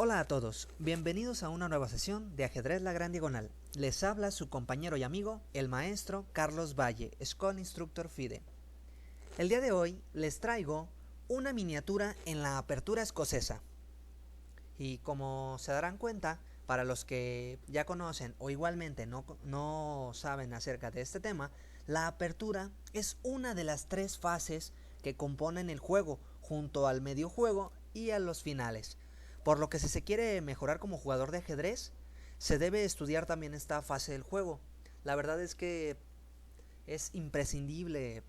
Hola a todos, bienvenidos a una nueva sesión de Ajedrez La Gran Diagonal. Les habla su compañero y amigo, el maestro Carlos Valle, School Instructor FIDE. El día de hoy les traigo una miniatura en la apertura escocesa. Y como se darán cuenta, para los que ya conocen o igualmente no saben acerca de este tema, la apertura es una de las tres fases que componen el juego, junto al medio juego y a los finales. Por lo que si se quiere mejorar como jugador de ajedrez, se debe estudiar también esta fase del juego. La verdad es que es imprescindible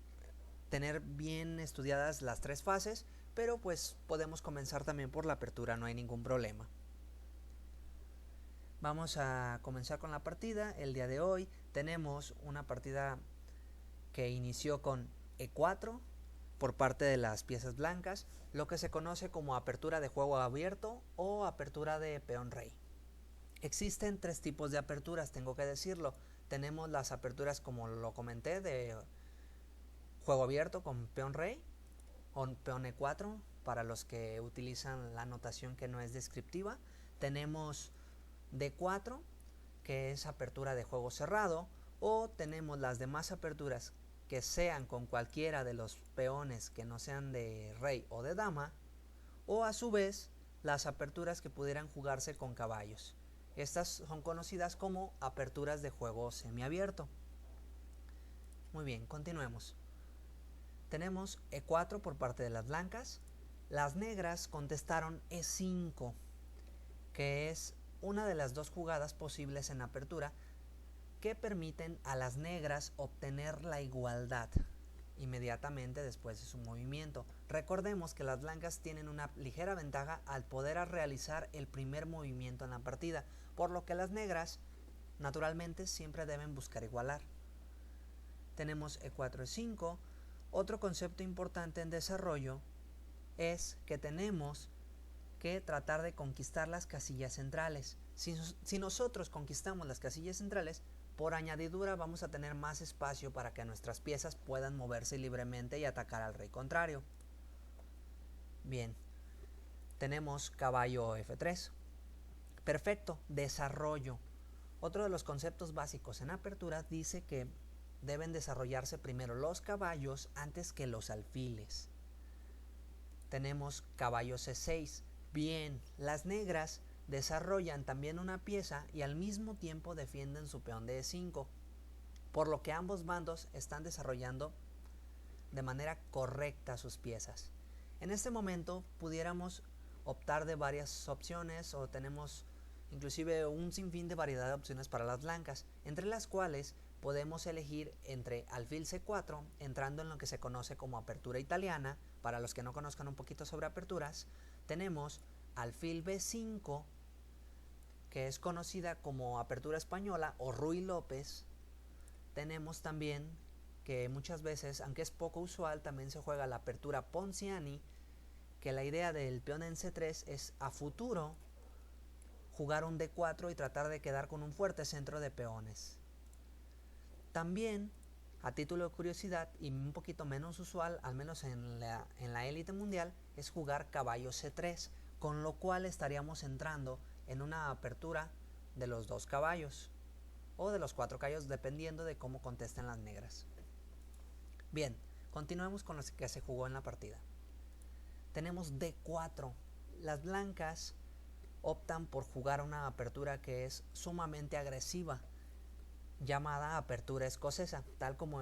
tener bien estudiadas las tres fases, pero pues podemos comenzar también por la apertura, no hay ningún problema. Vamos a comenzar con la partida. El día de hoy tenemos una partida que inició con E4 por parte de las piezas blancas, lo que se conoce como apertura de juego abierto o apertura de peón rey. Existen tres tipos de aperturas, tengo que decirlo. Tenemos las aperturas, como lo comenté, de juego abierto con peón rey o peón E4 para los que utilizan la notación que no es descriptiva. Tenemos D4, que es apertura de juego cerrado, o tenemos las demás aperturas que sean con cualquiera de los peones que no sean de rey o de dama, o a su vez las aperturas que pudieran jugarse con caballos. Estas son conocidas como aperturas de juego semiabierto. Muy bien, continuemos. Tenemos E4 por parte de las blancas. Las negras contestaron E5, que es una de las dos jugadas posibles en apertura que permiten a las negras obtener la igualdad inmediatamente después de su movimiento. Recordemos que las blancas tienen una ligera ventaja al poder realizar el primer movimiento en la partida, por lo que las negras naturalmente siempre deben buscar igualar. Tenemos E4, E5. Otro concepto importante en desarrollo es que tenemos que tratar de conquistar las casillas centrales. Si nosotros conquistamos las casillas centrales, por añadidura vamos a tener más espacio para que nuestras piezas puedan moverse libremente y atacar al rey contrario. Bien, tenemos caballo F3. Perfecto, desarrollo. Otro de los conceptos básicos en apertura dice que deben desarrollarse primero los caballos antes que los alfiles. Tenemos caballo C6. Bien, las negras desarrollan también una pieza y al mismo tiempo defienden su peón de E5, por lo que ambos bandos están desarrollando de manera correcta sus piezas. En este momento pudiéramos optar de varias opciones, o tenemos inclusive un sinfín de variedad de opciones para las blancas, entre las cuales podemos elegir entre alfil C4, entrando en lo que se conoce como apertura italiana. Para los que no conozcan un poquito sobre aperturas, tenemos alfil B5, que es conocida como apertura española o Ruy López. Tenemos también que muchas veces, aunque es poco usual, también se juega la apertura Ponciani, que la idea del peón en C3 es a futuro jugar un D4 y tratar de quedar con un fuerte centro de peones. También, a título de curiosidad y un poquito menos usual, al menos en la élite mundial, es jugar caballo C3, con lo cual estaríamos entrando en una apertura de los dos caballos o de los cuatro caballos, dependiendo de cómo contesten las negras. Bien, continuemos con lo que se jugó en la partida. Tenemos D4. Las blancas optan por jugar una apertura que es sumamente agresiva, llamada apertura escocesa. Tal como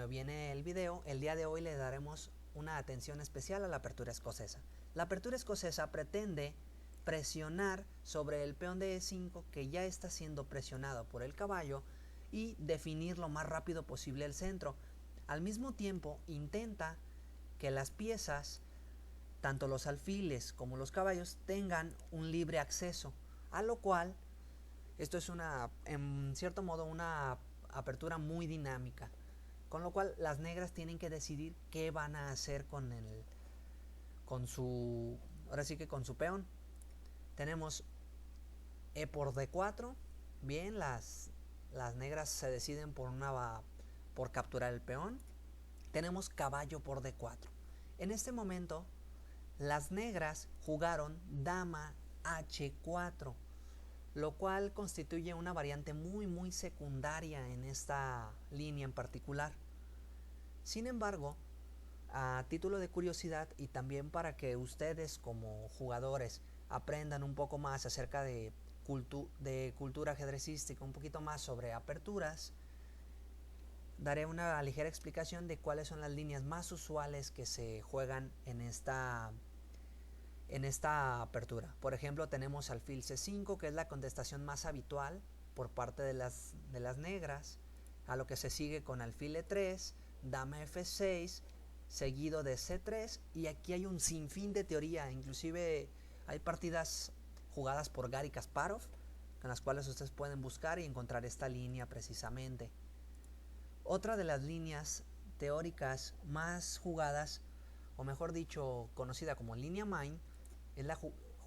viene el video, el día de hoy le daremos una atención especial a la apertura escocesa. La apertura escocesa pretende presionar sobre el peón de E5, que ya está siendo presionado por el caballo, y definir lo más rápido posible el centro. Al mismo tiempo intenta que las piezas, tanto los alfiles como los caballos, tengan un libre acceso, a lo cual esto es en cierto modo una apertura muy dinámica, con lo cual las negras tienen que decidir qué van a hacer con su peón. Tenemos E por D4. Bien, las negras se deciden por capturar el peón. Tenemos caballo por D4. En este momento, las negras jugaron dama H4, lo cual constituye una variante muy secundaria en esta línea en particular. Sin embargo, a título de curiosidad y también para que ustedes como jugadores aprendan un poco más acerca de cultura ajedrecística, un poquito más sobre aperturas, daré una ligera explicación de cuáles son las líneas más usuales que se juegan en esta apertura. Por ejemplo, tenemos alfil C5, que es la contestación más habitual por parte de las negras, a lo que se sigue con alfil E3, dama F6, seguido de C3, y aquí hay un sinfín de teoría, inclusive hay partidas jugadas por Garry Kasparov, con las cuales ustedes pueden buscar y encontrar esta línea precisamente. Otra de las líneas teóricas más jugadas, o mejor dicho, conocida como línea main, es la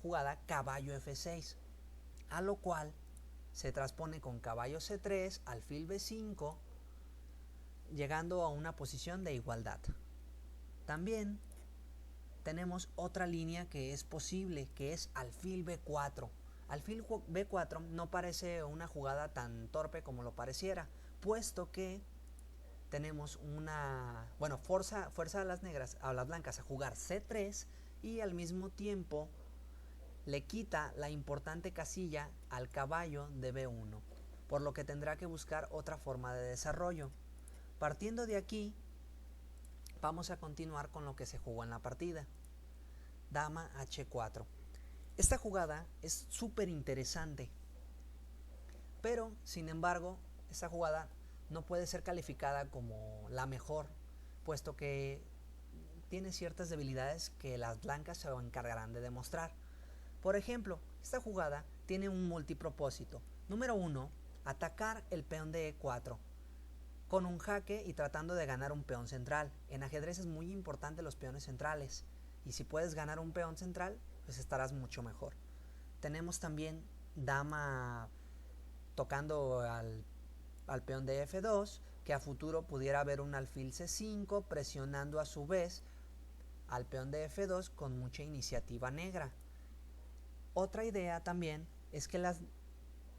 jugada caballo F6, a lo cual se transpone con caballo C3, alfil B5, llegando a una posición de igualdad. También tenemos otra línea que es posible, que es alfil B4. Alfil B4 no parece una jugada tan torpe como lo pareciera, puesto que tenemos fuerza a las negras, a las blancas a jugar C3 y al mismo tiempo le quita la importante casilla al caballo de B1, por lo que tendrá que buscar otra forma de desarrollo. Partiendo de aquí, vamos a continuar con lo que se jugó en la partida. Dama H4. Esta jugada es súper interesante, pero sin embargo, esta jugada no puede ser calificada como la mejor, puesto que tiene ciertas debilidades que las blancas se encargarán de demostrar. Por ejemplo, esta jugada tiene un multipropósito. Número 1, atacar el peón de E4 con un jaque y tratando de ganar un peón central. En ajedrez es muy importante los peones centrales, y si puedes ganar un peón central, pues estarás mucho mejor. Tenemos también dama tocando al peón de F2, que a futuro pudiera haber un alfil C5 presionando a su vez al peón de F2 con mucha iniciativa negra. Otra idea también es que la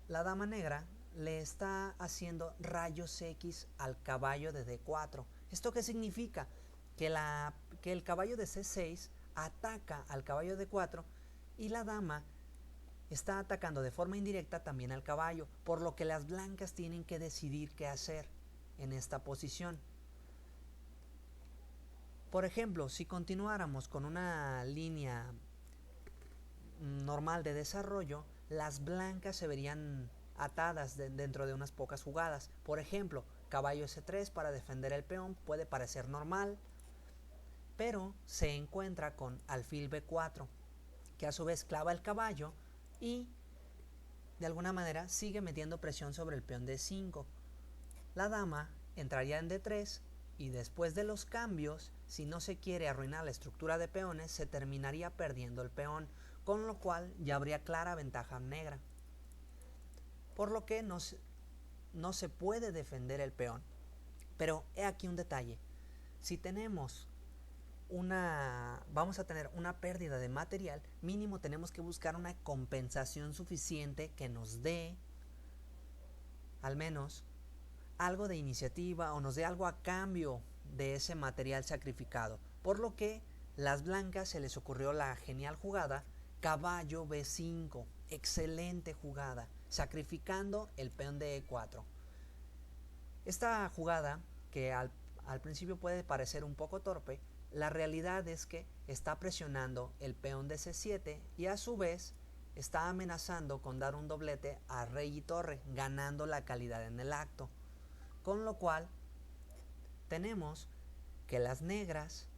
dama negra le está haciendo rayos X al caballo de D4. ¿Esto qué significa? Que el caballo de C6 ataca al caballo de D4 y la dama está atacando de forma indirecta también al caballo, por lo que las blancas tienen que decidir qué hacer en esta posición. Por ejemplo, si continuáramos con una línea normal de desarrollo, las blancas se verían atadas dentro de unas pocas jugadas. Por ejemplo, caballo S3 para defender el peón puede parecer normal, pero se encuentra con alfil B4, que a su vez clava el caballo y de alguna manera sigue metiendo presión sobre el peón D5. La dama entraría en D3 y después de los cambios, si no se quiere arruinar la estructura de peones, se terminaría perdiendo el peón, con lo cual ya habría clara ventaja negra, por lo que no se puede defender el peón. Pero he aquí un detalle: si vamos a tener una pérdida de material, mínimo tenemos que buscar una compensación suficiente que nos dé al menos algo de iniciativa o nos dé algo a cambio de ese material sacrificado, por lo que las blancas se les ocurrió la genial jugada caballo B5, excelente jugada, sacrificando el peón de E4. Esta jugada, que al principio puede parecer un poco torpe, la realidad es que está presionando el peón de C7 y a su vez está amenazando con dar un doblete a rey y torre, ganando la calidad en el acto. Con lo cual tenemos que las negras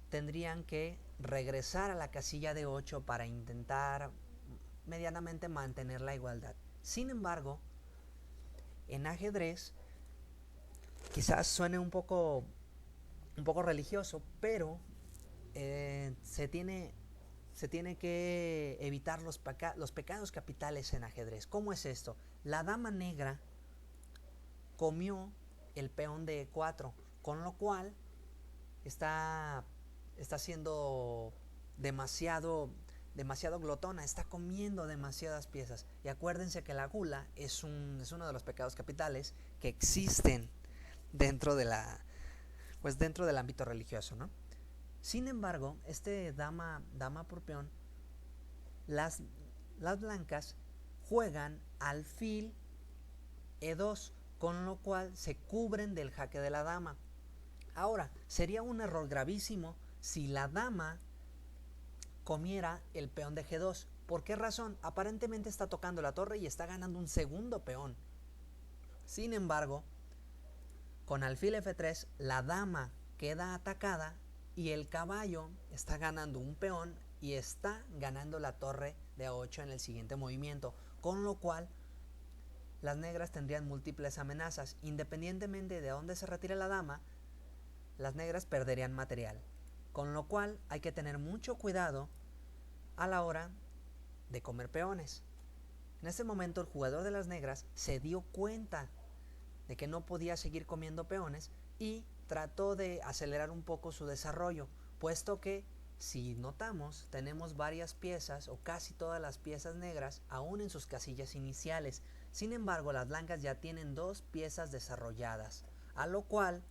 tendrían que regresar a la casilla de 8 para intentar medianamente mantener la igualdad. Sin embargo, en ajedrez quizás suene un poco religioso, pero se tiene que evitar los pecados capitales en ajedrez. ¿Cómo es esto? La dama negra comió el peón de E4, con lo cual está siendo demasiado demasiado glotona, está comiendo demasiadas piezas. Y acuérdense que la gula es uno de los pecados capitales que existen dentro dentro del ámbito religioso, ¿no? Sin embargo, dama por peón, las blancas juegan alfil E2, con lo cual se cubren del jaque de la dama. Ahora, sería un error gravísimo si la dama comiera el peón de G2. ¿Por qué razón? Aparentemente está tocando la torre y está ganando un segundo peón. Sin embargo, con alfil F3, la dama queda atacada y el caballo está ganando un peón y está ganando la torre de A8 en el siguiente movimiento, con lo cual las negras tendrían múltiples amenazas. Independientemente de dónde se retire la dama, las negras perderían material, con lo cual hay que tener mucho cuidado a la hora de comer peones. En ese momento el jugador de las negras se dio cuenta de que no podía seguir comiendo peones y trató de acelerar un poco su desarrollo, puesto que, si notamos, tenemos varias piezas o casi todas las piezas negras aún en sus casillas iniciales. Sin embargo, las blancas ya tienen 2 piezas desarrolladas, a lo cual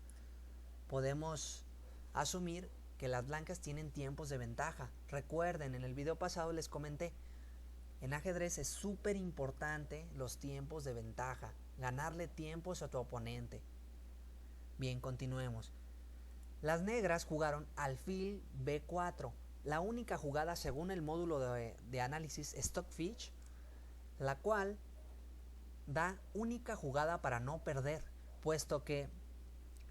podemos asumir que las blancas tienen tiempos de ventaja. Recuerden, en el video pasado les comenté, en ajedrez es súper importante los tiempos de ventaja, ganarle tiempos a tu oponente. Bien, continuemos. Las negras jugaron alfil B4, la única jugada según el módulo de análisis Stockfish, la cual da única jugada para no perder, puesto que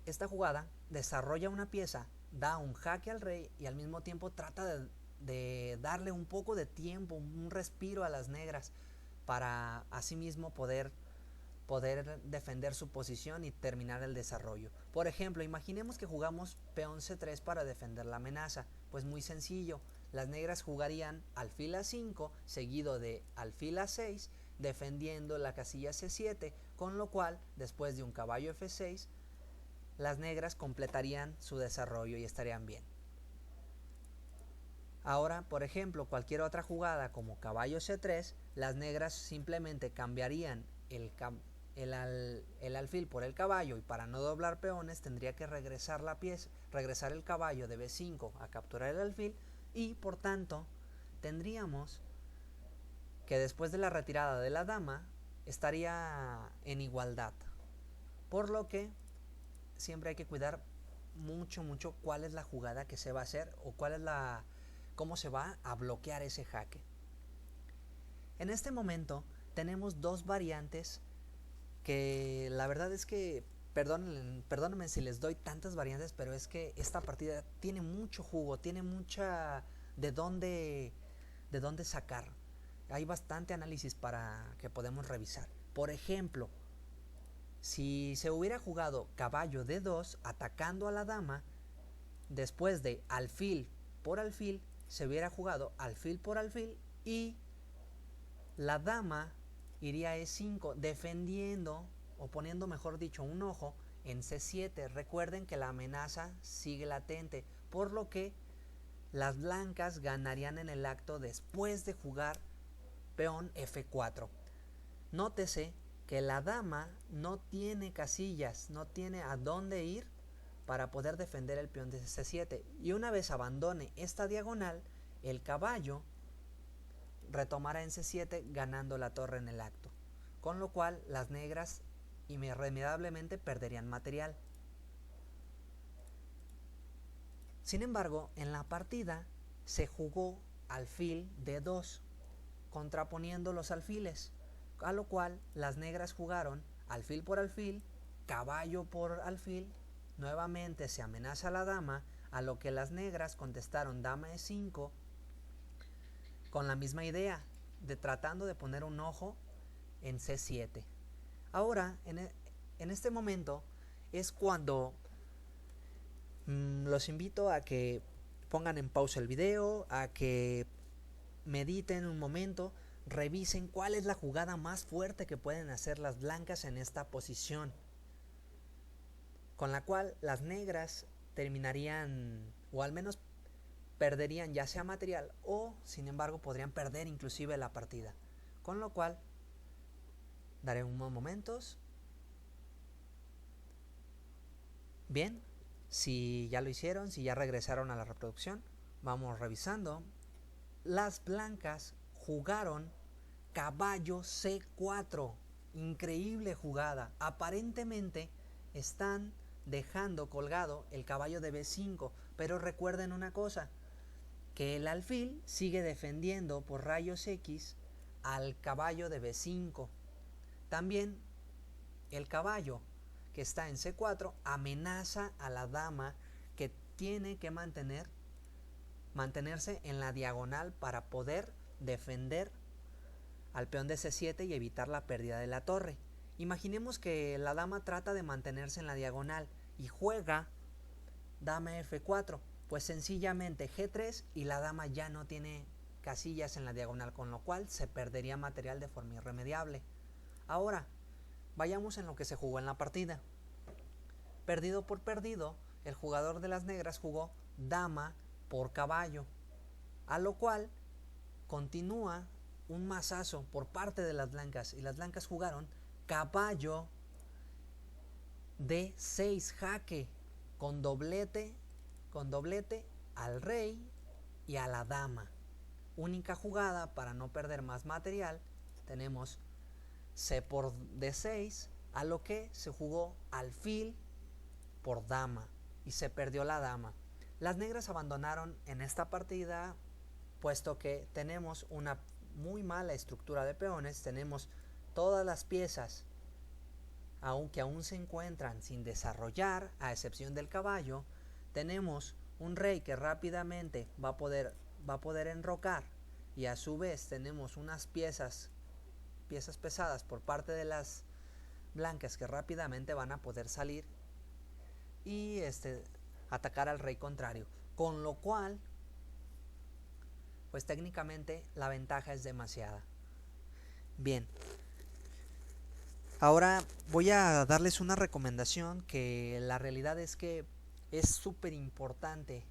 esta jugada desarrolla una pieza, da un jaque al rey y al mismo tiempo trata de darle un poco de tiempo, un respiro a las negras para asimismo poder defender su posición y terminar el desarrollo. Por ejemplo, imaginemos que jugamos peón C3 para defender la amenaza. Pues muy sencillo, las negras jugarían alfil A5 seguido de alfil A6 defendiendo la casilla C7, con lo cual después de un caballo F6 las negras completarían su desarrollo y estarían bien. Ahora, por ejemplo, cualquier otra jugada como caballo C3, las negras simplemente cambiarían el alfil por el caballo y para no doblar peones tendría que regresar el caballo de B5 a capturar el alfil y por tanto tendríamos que después de la retirada de la dama estaría en igualdad, por lo que siempre hay que cuidar mucho cuál es la jugada que se va a hacer o cómo se va a bloquear ese jaque. En este momento tenemos 2 variantes que la verdad es que, perdónenme si les doy tantas variantes, pero es que esta partida tiene mucho jugo, tiene mucha de dónde sacar. Hay bastante análisis para que podemos revisar. Por ejemplo, si se hubiera jugado caballo D2 atacando a la dama, después de alfil por alfil, se hubiera jugado alfil por alfil y la dama iría a E5 defendiendo o poniendo, mejor dicho, un ojo en C7. Recuerden que la amenaza sigue latente, por lo que las blancas ganarían en el acto después de jugar peón F4. Nótese que la dama no tiene casillas, no tiene a dónde ir para poder defender el peón de C7 y una vez abandone esta diagonal, el caballo retomará en C7 ganando la torre en el acto, con lo cual las negras irremediablemente perderían material. Sin embargo, en la partida se jugó alfil D2 contraponiendo los alfiles, a lo cual las negras jugaron alfil por alfil, caballo por alfil, nuevamente se amenaza a la dama, a lo que las negras contestaron dama E5 con la misma idea de tratando de poner un ojo en C7. Ahora, en este momento es cuando los invito a que pongan en pausa el video, a que mediten un momento, revisen cuál es la jugada más fuerte que pueden hacer las blancas en esta posición, con la cual las negras terminarían, o al menos perderían ya sea material o sin embargo podrían perder inclusive la partida. Con lo cual daré unos momentos. Bien, si ya lo hicieron, si ya regresaron a la reproducción, vamos revisando. Las blancas jugaron caballo C4. Increíble jugada. Aparentemente están dejando colgado el caballo de B5, pero recuerden una cosa, que el alfil sigue defendiendo por rayos X al caballo de B5. También el caballo que está en C4 amenaza a la dama, que tiene que mantenerse en la diagonal para poder defender al peón de C7 y evitar la pérdida de la torre. Imaginemos que la dama trata de mantenerse en la diagonal y juega dama F4, pues sencillamente G3 y la dama ya no tiene casillas en la diagonal, con lo cual se perdería material de forma irremediable. Ahora, vayamos en lo que se jugó en la partida. Perdido por perdido, el jugador de las negras jugó dama por caballo, a lo cual continúa un mazazo por parte de las blancas, y las blancas jugaron caballo D6 jaque con doblete al rey y a la dama. Única jugada para no perder más material, tenemos C por D6, a lo que se jugó alfil por dama y se perdió la dama. Las negras abandonaron en esta partida, puesto que tenemos una muy mala estructura de peones. Tenemos todas las piezas aunque aún se encuentran sin desarrollar, a excepción del caballo. Tenemos un rey que rápidamente va a poder enrocar, y a su vez tenemos unas piezas pesadas por parte de las blancas que rápidamente van a poder salir y atacar al rey contrario, con lo cual pues técnicamente la ventaja es demasiada. Bien, ahora voy a darles una recomendación que la realidad es que es súper importante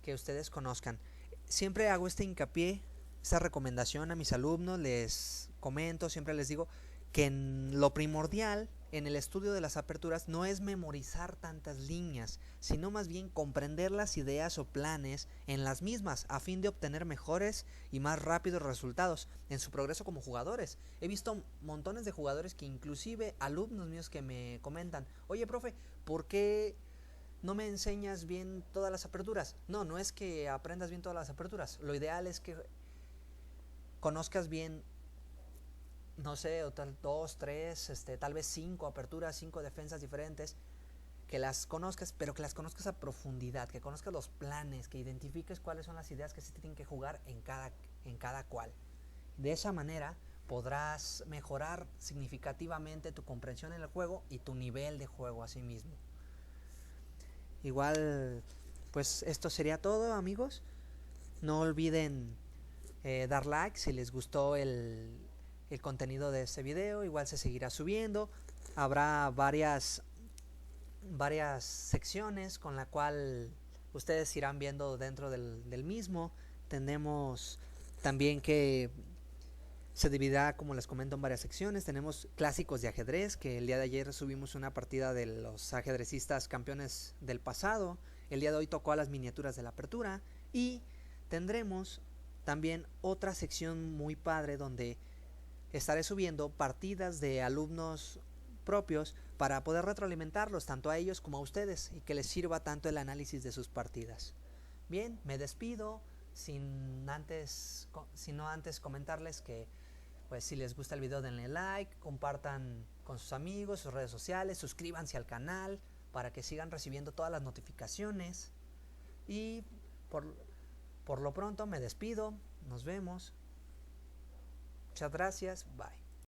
que ustedes conozcan. Siempre hago este hincapié, esta recomendación a mis alumnos, les comento, siempre les digo que lo primordial en el estudio de las aperturas no es memorizar tantas líneas, sino más bien comprender las ideas o planes en las mismas, a fin de obtener mejores y más rápidos resultados en su progreso como jugadores. He visto montones de jugadores que, inclusive alumnos míos, que me comentan: oye, profe, ¿por qué no me enseñas bien todas las aperturas? No es que aprendas bien todas las aperturas. Lo ideal es que conozcas bien, no sé, o tal 2, 3, tal vez 5 aperturas, 5 defensas diferentes, que las conozcas, pero que las conozcas a profundidad, que conozcas los planes, que identifiques cuáles son las ideas que se tienen que jugar en cada cual. De esa manera podrás mejorar significativamente tu comprensión en el juego y tu nivel de juego a sí mismo. Igual, pues esto sería todo, amigos. No olviden dar like si les gustó el contenido de este video. Igual se seguirá subiendo. Habrá varias secciones con la cual ustedes irán viendo dentro del mismo. Tenemos también que se dividirá, como les comento, en varias secciones. Tenemos clásicos de ajedrez, que el día de ayer subimos una partida de los ajedrecistas campeones del pasado. El día de hoy tocó a las miniaturas de la apertura. Y tendremos también otra sección muy padre donde estaré subiendo partidas de alumnos propios para poder retroalimentarlos tanto a ellos como a ustedes, y que les sirva tanto el análisis de sus partidas. Bien, me despido sin no antes comentarles que, pues, si les gusta el video, denle like, compartan con sus amigos, sus redes sociales, suscríbanse al canal para que sigan recibiendo todas las notificaciones. Y por lo pronto me despido, nos vemos. Muchas gracias, bye.